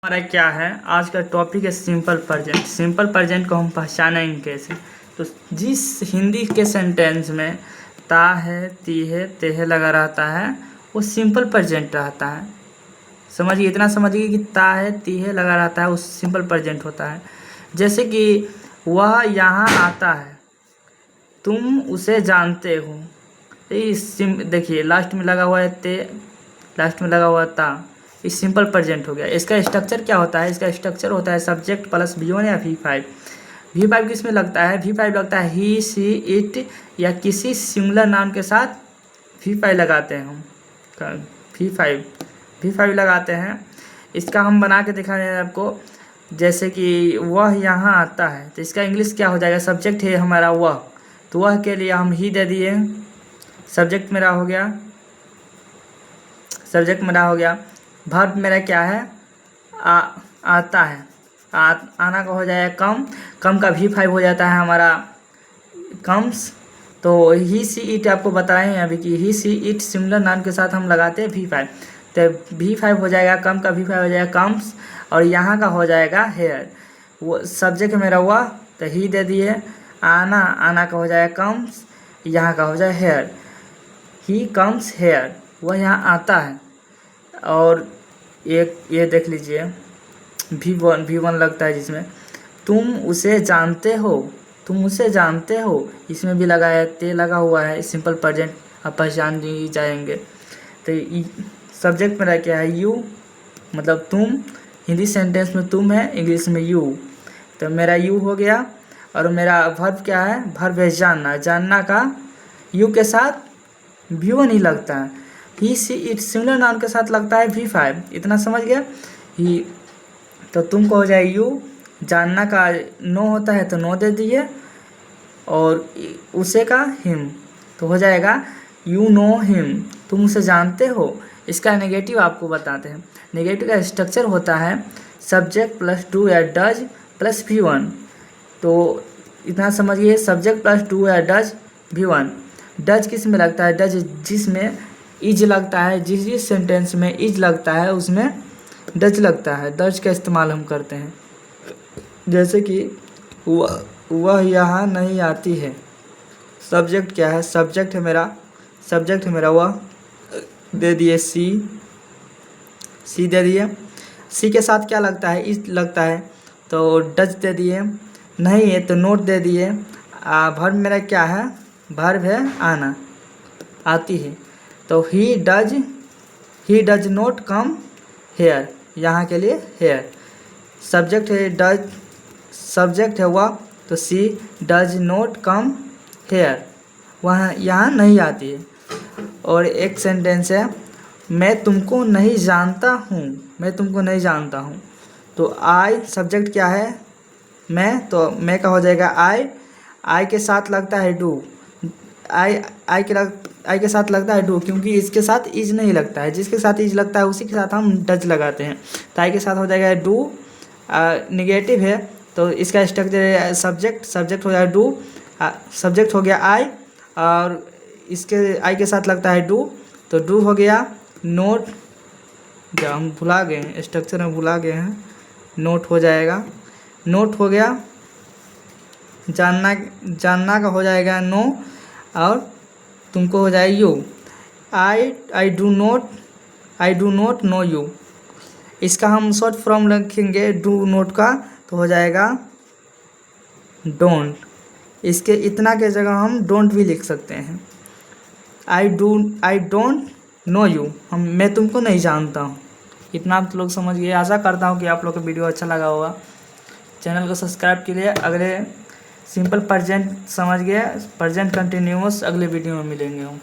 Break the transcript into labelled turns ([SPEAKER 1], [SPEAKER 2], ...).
[SPEAKER 1] हमारा क्या है आज का टॉपिक है सिंपल प्रेजेंट। सिंपल प्रेजेंट को हम पहचानेंगे कैसे? तो जिस हिंदी के सेंटेंस में ता है, ती है, ते है लगा रहता है वो सिंपल प्रेजेंट रहता है। समझिए, इतना समझिए कि ता है, ती है लगा रहता है वो सिंपल प्रेजेंट होता है। जैसे कि वह यहाँ आता है, तुम उसे जानते हो। देखिए लास्ट में लगा हुआ है ते, लास्ट में लगा हुआ ता, ये सिंपल प्रेजेंट हो गया। इसका स्ट्रक्चर क्या होता है? इसका स्ट्रक्चर होता है सब्जेक्ट प्लस V1 या V5। V5 किस में लगता है? V5 लगता है ही, सी, इट या किसी सिंगुलर नाउन के साथ V5 लगाते हैं हम। V5 लगाते हैं। इसका हम बना के दिखा रहे हैं आपको। जैसे कि वह यहाँ आता है तो इसका इंग्लिश क्या हो जाएगा? सब्जेक्ट है हमारा वह, तो वह के लिए हम ही दे दिए, सब्जेक्ट मेरा हो गया, सब्जेक्ट मेरा हो गया। वर्ब मेरा क्या है? आता है, आना का हो जाएगा कम, कम का V5 हो जाता है हमारा कम्स। तो ही, सी, इट आपको बताए हैं अभी कि ही, सी, इट सिमिलर नाउन के साथ हम लगाते हैं V5, तो V5 हो जाएगा, कम का V5 हो जाएगा कम्स, और यहाँ का हो जाएगा हेयर। वो सब्जेक्ट मेरा हुआ तो ही दे दिए, आना का हो जाएगा कम्स, यहाँ का हो जाए हेयर, ही कम्स हेयर, वह यहाँ आता है। और एक ये देख लीजिए V1 लगता है जिसमें तुम उसे जानते हो, तुम उसे जानते हो, इसमें भी लगा है ते लगा हुआ है, सिंपल प्रेजेंट आप पहचान ही जाएंगे। तो सब्जेक्ट मेरा क्या है? यू, मतलब तुम, हिंदी सेंटेंस में तुम है, इंग्लिश में यू, तो मेरा यू हो गया। और मेरा वर्ब क्या है? वर्ब है जानना, जानना का यू के साथ V1 ही लगता है। ही, सी, इट सिमिलर नाउन के साथ लगता है V5, इतना समझ गया ही। तो तुमको हो जाए यू, जानना का नो होता है तो नो दे दिए, और उसे का हिम, तो हो जाएगा यू नो हिम, तुम उसे जानते हो। इसका नेगेटिव आपको बताते हैं। नेगेटिव का स्ट्रक्चर होता है सब्जेक्ट प्लस डू या डज प्लस V1। तो इतना समझिए, सब्जेक्ट प्लस डू या डज V1। डज किस में लगता है? डज जिसमें इज लगता है, जिस सेंटेंस में इज लगता है उसमें डज लगता है, डज का इस्तेमाल हम करते हैं। जैसे कि वह यहाँ नहीं आती है, सब्जेक्ट क्या है? सब्जेक्ट है मेरा वह, दे दिए सी दे दिए। सी के साथ क्या लगता है? इज लगता है, तो डज दे दिए, नहीं है तो नोट दे दिए। वर्ब मेरा क्या है? वर्ब है आना, आती है, तो he does note come here, यहाँ के लिए हेयर। सब्जेक्ट है डज, सब्जेक्ट है वह, तो सी डज नोट कम हेयर, वह यहाँ नहीं आती है। और एक सेंटेंस है मैं तुमको नहीं जानता हूँ, तो आई सब्जेक्ट क्या है? मैं, तो मैं का हो जाएगा आई के साथ लगता है डू, आई के साथ लगता है डू, क्योंकि इसके साथ इज नहीं लगता है, जिसके साथ इज लगता है उसी के साथ हम डज लगाते हैं। तो आई के साथ हो जाएगा डू, निगेटिव है तो इसका स्ट्रक्चर है सब्जेक्ट हो जाएगा डू, सब्जेक्ट हो गया आई, और इसके आई के साथ लगता है डू, तो डू हो गया नोट, जो हम भुला गए हैं स्ट्रक्चर में भुला गए हैं, नोट हो जाएगा, नोट हो गया। जानना का हो जाएगा नो, और तुमको हो जाएगा you, I do not know you. इसका हम शॉर्ट फॉर्म रखेंगे डू नोट का, तो हो जाएगा डोंट। इसके इतना के जगह हम डोंट भी लिख सकते हैं। आई डोंट नो यू, मैं तुमको नहीं जानता हूँ। इतना आप लोग समझ गए। आशा करता हूँ कि आप लोग को वीडियो अच्छा लगा होगा। चैनल को सब्सक्राइब कीजिए। अगले सिंपल प्रेजेंट समझ गए, प्रेजेंट कंटिन्यूअस अगले वीडियो में मिलेंगे हम।